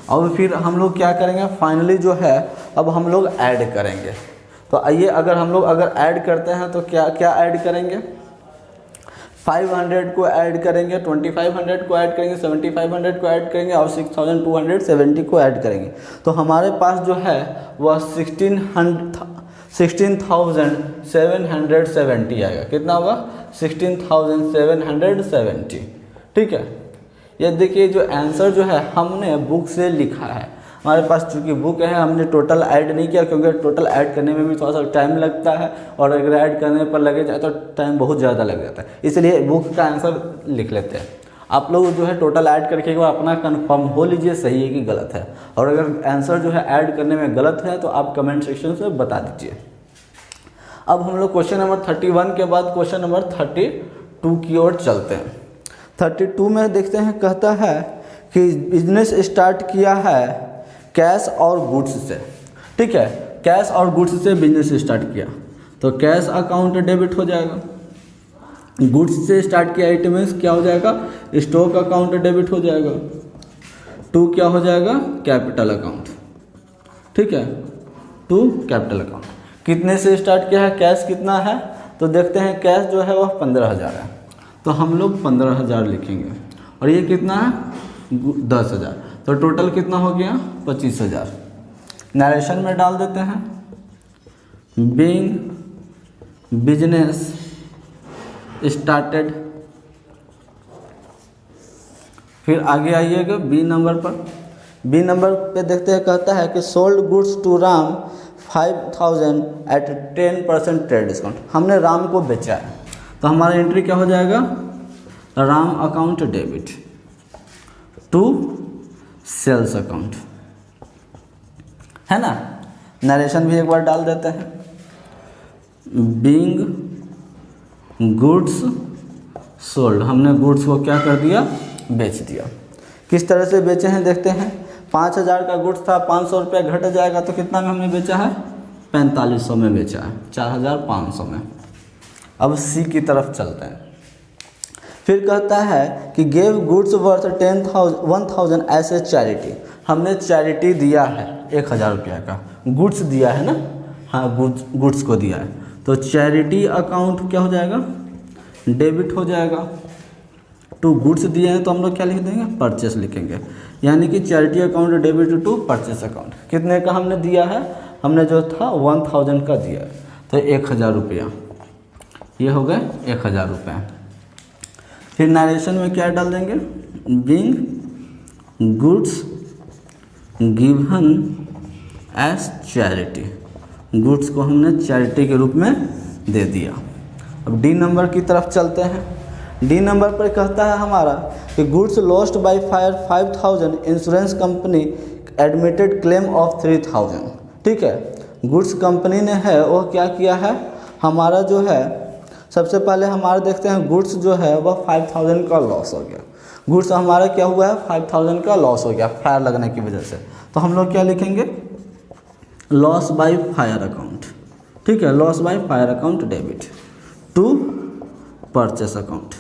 अब फिर हम लोग क्या करेंगे? फाइनली जो है अब हम लोग ऐड करेंगे। तो आइए, अगर हम लोग ऐड करते हैं तो क्या क्या ऐड करेंगे? 500 को ऐड करेंगे, 2500 को ऐड करेंगे, 7500 को ऐड करेंगे और 6270 को ऐड करेंगे। तो हमारे पास जो है वह 16,770 आएगा। कितना होगा? 16,770। ठीक है, ये देखिए जो आंसर जो है हमने बुक से लिखा है। हमारे पास चूँकि बुक है, हमने टोटल ऐड नहीं किया, क्योंकि टोटल ऐड करने में भी थोड़ा सा टाइम लगता है और अगर ऐड करने पर लगे जाए तो टाइम बहुत ज़्यादा लग जाता है, इसलिए बुक का आंसर लिख लेते हैं। आप लोग जो है टोटल ऐड करके एक बार अपना कंफर्म हो लीजिए सही है कि गलत है, और अगर आंसर जो है ऐड करने में गलत है तो आप कमेंट सेक्शन से बता दीजिए। अब हम लोग क्वेश्चन नंबर 31 के बाद क्वेश्चन नंबर 32 की ओर चलते हैं। 32 में देखते हैं, कहता है कि बिजनेस स्टार्ट किया है कैश और गुड्स से। ठीक है, कैश और गुड्स से बिजनेस स्टार्ट किया तो कैश अकाउंट डेबिट हो जाएगा। गुड्स से स्टार्ट किया इट मीन्स क्या हो जाएगा? स्टॉक अकाउंट डेबिट हो जाएगा। 2 क्या हो जाएगा? Capital account. ठीक है, 2 कैपिटल अकाउंट। कितने से स्टार्ट किया है? कैश कितना है? तो देखते हैं कैश जो है वह 15,000 है, तो हम लोग 15,000 लिखेंगे, और ये कितना है? 10,000, तो टोटल कितना हो गया? 25,000। नरेशन में डाल देते हैं, बीइंग बिजनेस स्टार्टेड। फिर आगे आइएगा बी नंबर पर। बी नंबर पे देखते हैं, कहता है कि sold goods to Ram 5,000 at 10% trade discount. हमने राम को बेचा है, तो हमारा एंट्री क्या हो जाएगा? Ram account debit to sales account, है ना। नरेशन भी एक बार डाल देते हैं, बीइंग गुड्स सोल्ड। हमने गुड्स को क्या कर दिया? बेच दिया। किस तरह से बेचे हैं देखते हैं। 5,000 का गुड्स था, 500 रुपया घट जाएगा तो कितना में हमने बेचा है, 4500 में बेचा है, 4500 में। अब सी की तरफ चलते हैं। फिर कहता है कि gave goods worth 10,000 as a charity, हमने चैरिटी दिया है 1000 रुपया का, गुड्स दिया है ना, हाँ गुड्स को दिया है, तो चैरिटी अकाउंट क्या हो जाएगा, डेबिट हो जाएगा। टू गुड्स दिए हैं तो हम लोग क्या लिख देंगे, परचेस लिखेंगे, यानी कि charity account debit to purchase account. कितने का हमने दिया है, हमने जो था 1000 का दिया है, तो 1000 रुपया, ये हो गए 1000 रुपये। फिर नरेशन में क्या डाल देंगे, being goods given as charity, goods को हमने चैरिटी के रूप में दे दिया। अब डी नंबर की तरफ चलते हैं। डी नंबर पर कहता है हमारा कि goods lost by fire 5000, insurance company admitted claim of 3000। ठीक है, गुड्स कंपनी ने है वो क्या किया है, हमारा जो है सबसे पहले हमारा देखते हैं गुड्स जो है वह 5000 का लॉस हो गया। गुड्स हमारा क्या हुआ है, 5000 का लॉस हो गया फायर लगने की वजह से, तो हम लोग क्या लिखेंगे, लॉस बाय फायर अकाउंट। ठीक है, loss by fire account debit to purchase account.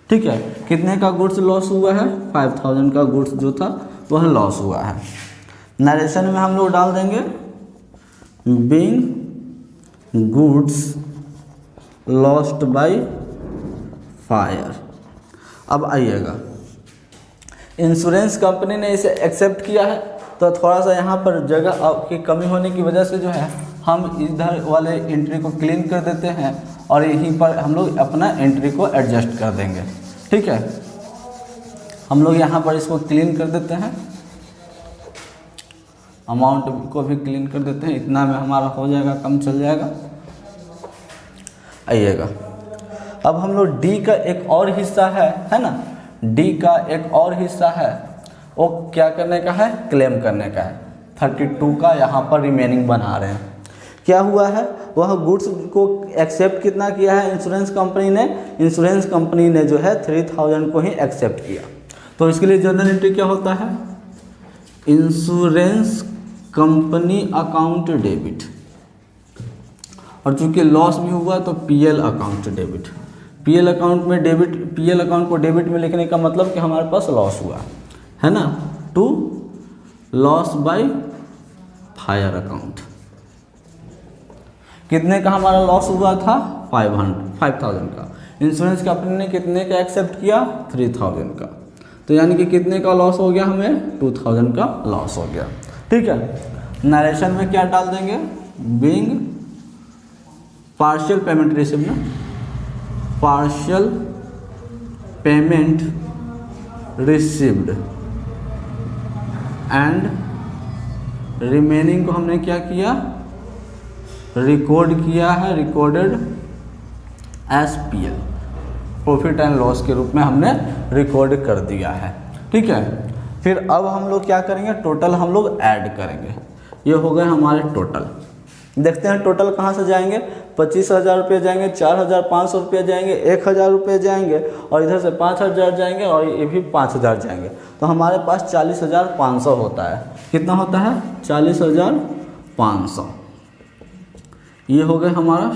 ठीक है, कितने का गुड्स लॉस हुआ है, 5000 का गुड्स जो था वह लॉस हुआ है। नरेशन में हम लोग डाल देंगे being goods lost by fire. अब आइएगा, इंश्योरेंस कंपनी ने इसे एक्सेप्ट किया है, तो थोड़ा सा यहाँ पर जगह की कमी होने की वजह से जो है हम इधर वाले एंट्री को क्लीन कर देते हैं और यहीं पर हम लोग अपना एंट्री को एडजस्ट कर देंगे। ठीक है, हम लोग यहाँ पर इसको क्लीन कर देते हैं, अमाउंट को भी क्लीन कर देते हैं, इतना में हमारा हो जाएगा, कम चल जाएगा। आइएगा, अब हम लोग डी का एक और हिस्सा है ना, डी का एक और हिस्सा है, वो क्या करने का है, क्लेम करने का है। 32 का यहाँ पर रिमेनिंग बना रहे हैं। क्या हुआ है, वह गुड्स को एक्सेप्ट कितना किया है इंश्योरेंस कंपनी ने, इंश्योरेंस कंपनी ने जो है 3000 को ही एक्सेप्ट किया। तो इसके लिए जर्नल एंट्री क्या होता है, इंश्योरेंस कंपनी अकाउंट डेबिट, और चूंकि लॉस भी हुआ तो PL account debit. PL account में डेबिट, पीएल अकाउंट को डेबिट में लिखने का मतलब कि हमारे पास लॉस हुआ है ना, to loss by fire account. कितने का हमारा लॉस हुआ था, 5000 का। इंश्योरेंस कंपनी ने कितने का एक्सेप्ट किया, 3000 का, तो यानी कि कितने का लॉस हो गया, हमें 2000 का लॉस हो गया। ठीक है, नरेशन में क्या डाल देंगे, बीइंग पार्शियल पेमेंट रिसीव ना, partial payment received and remaining को हमने क्या किया, रिकॉर्ड किया है, recorded as PL, profit and loss के रूप में हमने रिकॉर्ड कर दिया है। ठीक है, फिर अब हम लोग क्या करेंगे, टोटल हम लोग ऐड करेंगे। ये हो गए हमारे टोटल। देखते हैं टोटल कहाँ से जाएंगे, 25,000 रुपये जाएंगे, 4,500 रुपये जाएंगे, 1,000 रुपये जाएंगे, और इधर से 5,000 जाएंगे, और ये भी 5,000 जाएंगे, तो हमारे पास 40,500 होता है। कितना होता है, 40,500। ये हो गया हमारा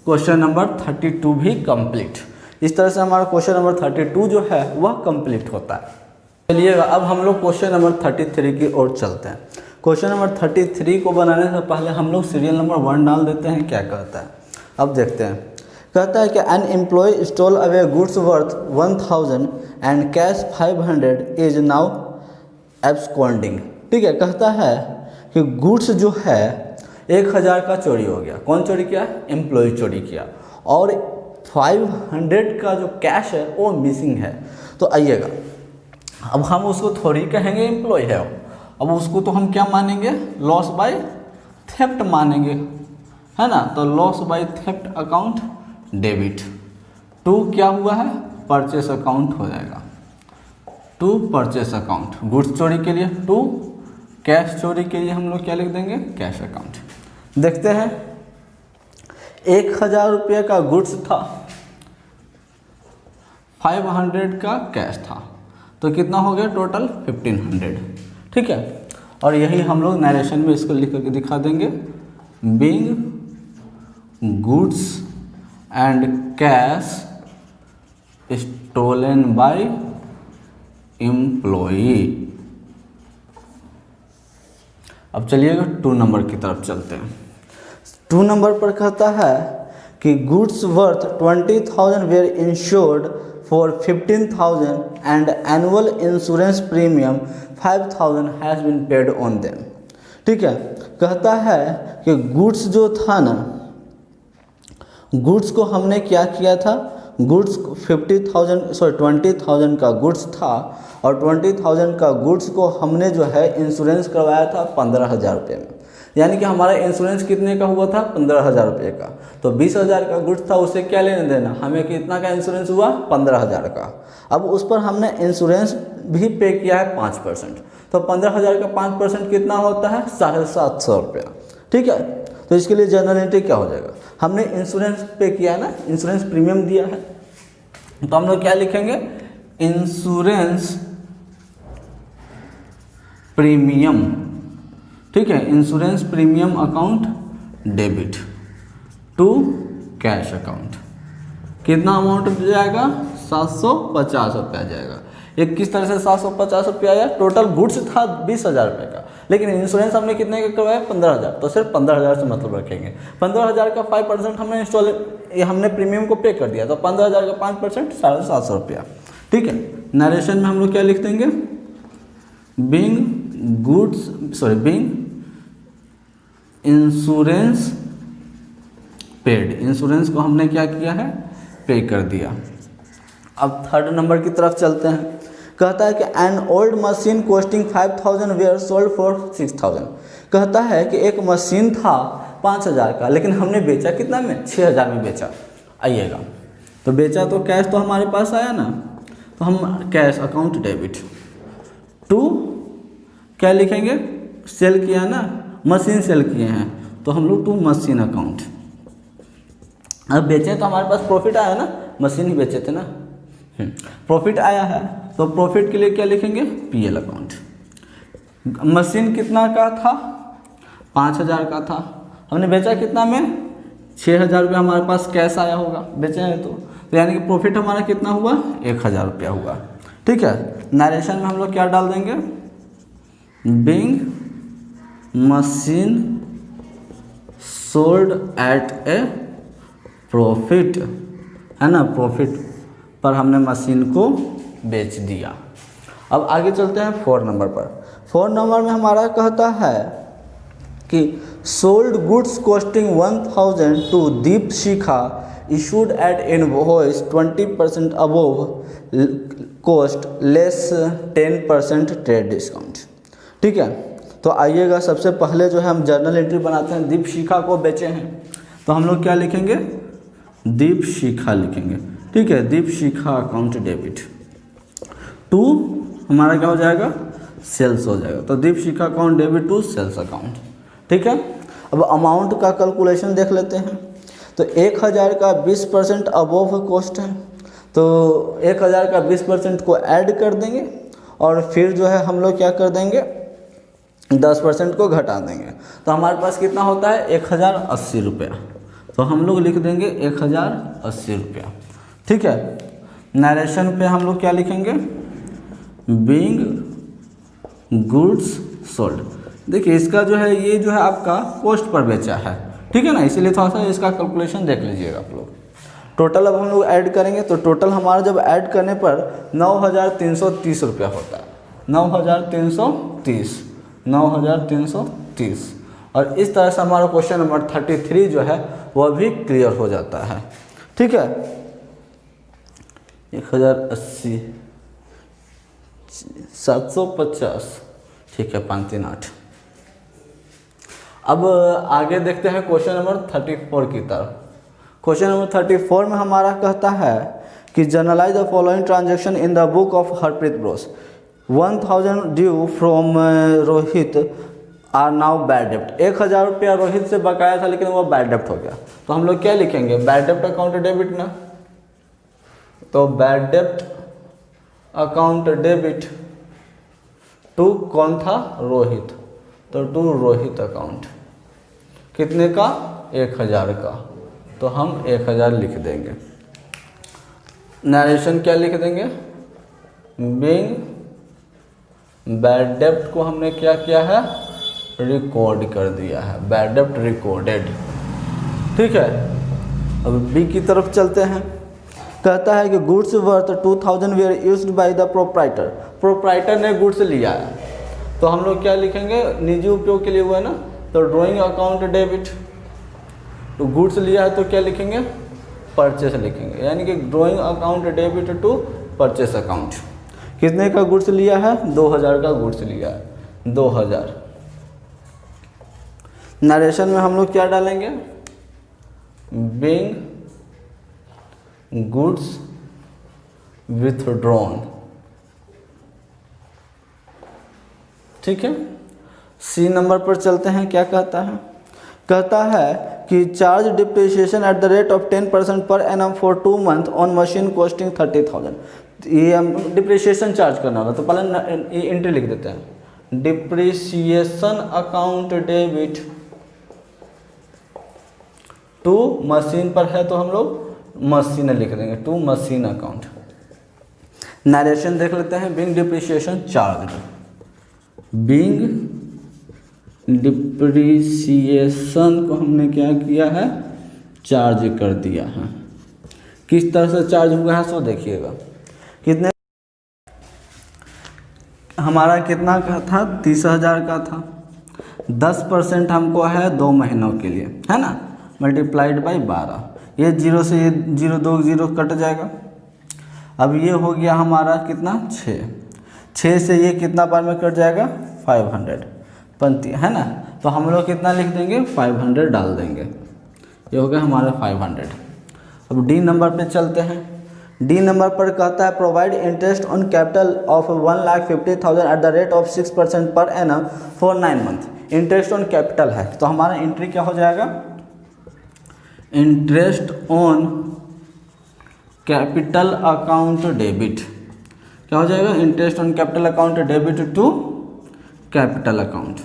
क्वेश्चन नंबर 32 भी कंप्लीट। इस तरह से हमारा क्वेश्चन नंबर 32 जो है वह कंप्लीट होता है। चलिएगा, अब हम लोग क्वेश्चन नंबर 33 की ओर चलते हैं। क्वेश्चन नंबर 33 को बनाने से पहले हम लोग सीरियल नंबर 1 डाल देते हैं, क्या कहता है। अब देखते हैं, कहता है कि an employ stole away goods worth 1000 and cash 500 is now absconding. ठीक है, कहता है कि गुड्स जो है 1000 का चोरी हो गया। कौन चोरी किया, एम्प्लॉय चोरी किया, और 500 का जो कैश है वो मिसिंग है। तो आइएगा, अब हम उसको थोड़ी कहेंगे एम्प्लॉय है, अब उसको तो हम क्या मानेंगे, लॉस बाय थेफ्ट मानेंगे, है ना। तो loss by theft account debit to क्या हुआ है, परचेस अकाउंट हो जाएगा, टू परचेस अकाउंट। गुड्स चोरी के लिए टू, कैश चोरी के लिए हम लोग क्या लिख देंगे, कैश अकाउंट। देखते हैं, 1000 रुपये का गुड्स था, 500 का कैश था, तो कितना हो गया टोटल 1500, ठीक है। और यही हम लोग नरेशन में इसको लिख करके दिखा देंगे, being goods and cash stolen by employee. अब चलिएगा 2 नंबर की तरफ चलते हैं। 2 नंबर पर कहता है कि goods worth 20,000 were insured for 15,000 and annual insurance premium 5,000 has been paid on them, ठीक है। कहता है कि गुड्स जो था ना, गुड्स को हमने क्या किया था, गुड्स 20,000 का गुड्स था और 20,000 का गुड्स को हमने जो है इंश्योरेंस करवाया था 15,000 रुपये में। यानी कि हमारा इंश्योरेंस कितने का हुआ था 15,000 रुपये का। तो 20,000 का गुड्स था, उससे क्या लेने देना, हमें कितना का इंश्योरेंस हुआ 15,000 का। अब उस पर हमने इंश्योरेंस भी पे किया है 5%, तो 15,000 का 5% कितना होता है 750 रुपया, ठीक है। तो इसके लिए जनरल एंट्री क्या हो जाएगा, हमने इंश्योरेंस पे किया है ना, इंश्योरेंस प्रीमियम दिया है, तो हम लोग क्या लिखेंगे, इंश्योरेंस प्रीमियम, ठीक है। Insurance premium account debit to cash account. कितना अमाउंट जाएगा 750 रुपया जाएगा। ये किस तरह से 750 रुपया आया, टोटल गुड्स था 20,000 रुपये का, लेकिन इंश्योरेंस हमने कितने का करवाया 15,000, तो सिर्फ 15,000 से मतलब रखेंगे। 15,000 का 5% हमने प्रीमियम को पे कर दिया, तो 15,000 का 5% 750 रुपया, ठीक है। नरेशन में हम लोग क्या लिख देंगे, बीइंग इंश्योरेंस पेड, इंश्योरेंस को हमने क्या किया है पे कर दिया। अब 3rd नंबर की तरफ चलते हैं। कहता है कि an old machine costing 5,000 were sold for 6,000। कहता है कि एक मशीन था 5,000 का, लेकिन हमने बेचा कितना में 6,000 में बेचा। आइएगा, तो बेचा तो कैश तो हमारे पास आया ना, तो हम कैश अकाउंट डेबिट टू क्या लिखेंगे, सेल किया ना, मशीन सेल किए हैं, तो हम लोग टू मशीन अकाउंट। अब बेचे तो हमारे पास प्रॉफिट आया ना, मशीन ही बेचे थे ना, प्रॉफिट आया है, तो प्रॉफिट के लिए क्या लिखेंगे पीएल अकाउंट। मशीन कितना का था 5,000 का था, हमने बेचा कितना में 6,000 रुपया, हमारे पास कैश आया होगा बेचे हैं तो यानी कि प्रॉफिट हमारा कितना हुआ 1,000 रुपया हुआ, ठीक है। नरेशन में हम लोग क्या डाल देंगे, being machine sold at A profit, है ना, प्रॉफिट पर हमने मशीन को बेच दिया। अब आगे चलते हैं 4 नंबर पर। 4 नंबर में हमारा कहता है कि sold goods costing 1,000 to Deep Shikha issued at invoice 20% above cost less 10% trade discount, ठीक है। तो आइएगा, सबसे पहले जो है हम जर्नल एंट्री बनाते हैं, दीप शिखा को बेचे हैं, तो हम लोग क्या लिखेंगे दीप शिखा लिखेंगे, ठीक है। Deepshikha account debit to हमारा क्या हो जाएगा सेल्स हो जाएगा, तो Deepshikha account debit to sales account, ठीक है। अब अमाउंट का कैलकुलेशन देख लेते हैं, तो 1,000 का 20% अबोव कॉस्ट है, तो 1,000 का 20% को ऐड कर देंगे और फिर जो है हम लोग क्या कर देंगे 10% को घटा देंगे, तो हमारे पास कितना होता है 1,080 रुपया, तो हम लोग लिख देंगे 1,080 रुपया, ठीक है। नरेशन पे हम लोग क्या लिखेंगे बीइंग गुड्स सोल्ड। देखिए इसका जो है ये जो है आपका कॉस्ट पर बेचा है, ठीक है ना, इसीलिए थोड़ा सा इसका कैलकुलेशन देख लीजिएगा आप लोग। टोटल अब हम लोग ऐड करेंगे, तो टोटल हमारा जब ऐड करने पर 9,330 रुपया होता है, 9,330 और इस तरह से हमारा क्वेश्चन नंबर 33 जो है वह भी क्लियर हो जाता है, ठीक है। 1,080 750, ठीक है, 538। अब आगे देखते हैं क्वेश्चन नंबर 34 की तरफ। क्वेश्चन नंबर 34 में हमारा कहता है कि journalise the following transaction in the book of Harpreet Bros. 1,000 due from Rohit are now bad डेप्ट। 1,000 रुपया रोहित से बकाया था लेकिन वो बैड डेप्ट हो गया, तो हम लोग क्या लिखेंगे बैड डेप्ट अकाउंट डेबिट ना, तो बैड डेप्ट अकाउंट डेबिट टू कौन था, रोहित, तो टू रोहित अकाउंट, कितने का, 1000 का, तो हम 1000 लिख देंगे। नरेशन क्या लिख देंगे, बीइंग बैड डेब्ट को हमने क्या किया है, रिकॉर्ड कर दिया है, बैड डेब्ट रिकॉर्डेड। ठीक है, अब बी की तरफ चलते हैं। कहता है कि goods worth 2000 were used by the proprietor, proprietor ने गुड्स लिया है, तो हम लोग क्या लिखेंगे, निजी उपयोग के लिए हुआ है ना, तो ड्राइंग अकाउंट डेबिट, तो गुड्स लिया है तो क्या लिखेंगे, परचेस लिखेंगे, यानी कि drawing account debit to purchase account. कितने का गुड्स लिया है, 2000 का गुड्स लिया है, 2000। नरेशन में हम लोग क्या डालेंगे, बीइंग गुड्स विथड्रॉन। ठीक है, सी नंबर पर चलते हैं। क्या कहता है, कहता है कि charge depreciation eight the rate of 10% पर annum for 2 month on machine costing 30,000। ये हम डिप्रिसिएशन चार्ज करना होगा, तो पहले एंट्री लिख देते हैं, depreciation account debit to machine पर है तो हम लोग मशीन लिख देंगे, टू मशीन अकाउंट। नरेशन देख लेते हैं, being depreciation charge, being depreciation को हमने क्या किया है, चार्ज कर दिया है। किस तरह से चार्ज हुआ है सो देखिएगा, कितने हमारा कितना का था, 30,000 का था, 10% हमको है 2 महीनों के लिए, है ना, मल्टीप्लाइड बाई 12, ये 0 से ये 0 2 0 कट जाएगा। अब ये हो गया हमारा कितना, 6 से ये कितना बार में कट जाएगा, 500 पंक्ति, है ना, तो हम लोग कितना लिख देंगे, 500 डाल देंगे, ये हो गया हमारा 500। अब डी नंबर पे चलते हैं। डी नंबर पर कहता है provide interest on capital of 1,50,000 at the rate of 6% per annum for 9 month. Interest on capital है, तो हमारा एंट्री क्या हो जाएगा, interest on capital account debit, क्या हो जाएगा, interest on capital account debit to capital account.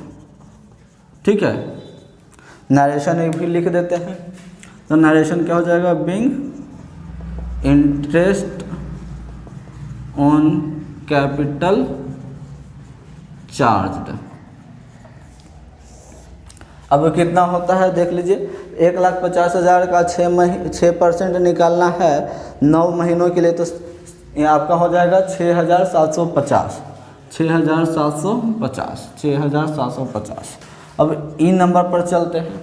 ठीक है, नरेशन एक भी लिख देते हैं, तो नरेशन क्या हो जाएगा, being interest on capital charged. अब कितना होता है देख लीजिए, 1,50,000 का 6% निकालना है 9 महीनों के लिए, तो ये आपका हो जाएगा 6,750, 6,750। अब ई नंबर पर चलते हैं।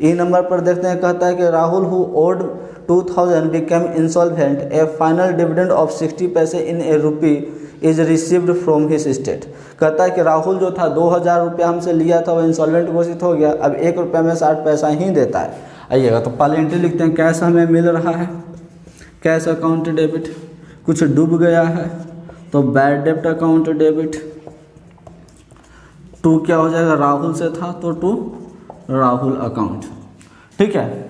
ई नंबर पर देखते हैं, कहता है कि Rahul who owed 2000 became insolvent, a final dividend of 60 paise in a rupee is received from his estate. कहता है कि राहुल जो था 2000 रुपया हमसे लिया था, वो इंसॉल्वेंट घोषित हो गया, अब 1 रुपये में 60 पैसा ही देता है। आइएगा, तो पहले एंट्री लिखते हैं, कैश हमें मिल रहा है, कैश अकाउंट डेबिट, कुछ डूब गया है तो बैड डेब्ट अकाउंट डेबिट, टू क्या हो जाएगा, राहुल से था तो टू राहुल अकाउंट। ठीक है,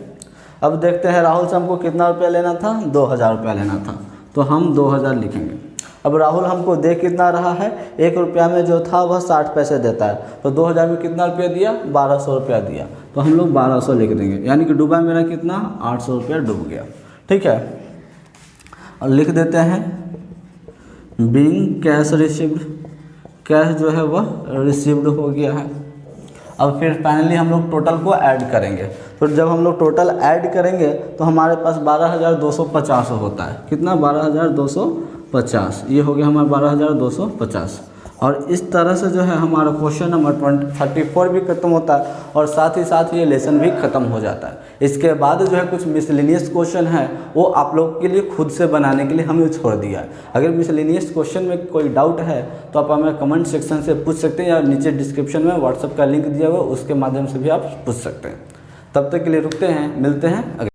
अब देखते हैं राहुल से हमको कितना रुपया लेना था, 2000 रुपया लेना था, तो हम 2000 लिखेंगे। अब राहुल हमको दे कितना रहा है, 1 रुपया में जो था वह 60 पैसे देता है, तो 2000 में कितना रुपया दिया, 1200 रुपया दिया, तो हम लोग 1200 लिख देंगे, यानी कि डूबा मेरा कितना, 800 रुपया डूब गया। ठीक है, और लिख देते हैं बीइंग कैश रिसीव्ड, कैश जो है वह रिसीव्ड हो गया है। अब फिर फाइनली हम लोग टोटल को ऐड करेंगे, तो जब हम लोग टोटल ऐड करेंगे तो हमारे पास 12,250 होता है, कितना, 12,250, ये हो गया हमारा 12,250। और इस तरह से जो है हमारा क्वेश्चन नंबर 34 भी खत्म होता है, और साथ ही साथ ये लेसन भी ख़त्म हो जाता है। इसके बाद जो है कुछ मिसलेनियस क्वेश्चन है, वो आप लोग के लिए खुद से बनाने के लिए हमने छोड़ दिया है। अगर मिसलेनियस क्वेश्चन में कोई डाउट है तो आप हमें कमेंट सेक्शन से पूछ सकते हैं, या नीचे डिस्क्रिप्शन में व्हाट्सएप का लिंक दिया हुआ, उसके माध्यम से भी आप पूछ सकते हैं। तब तक के लिए रुकते हैं, मिलते हैं अगले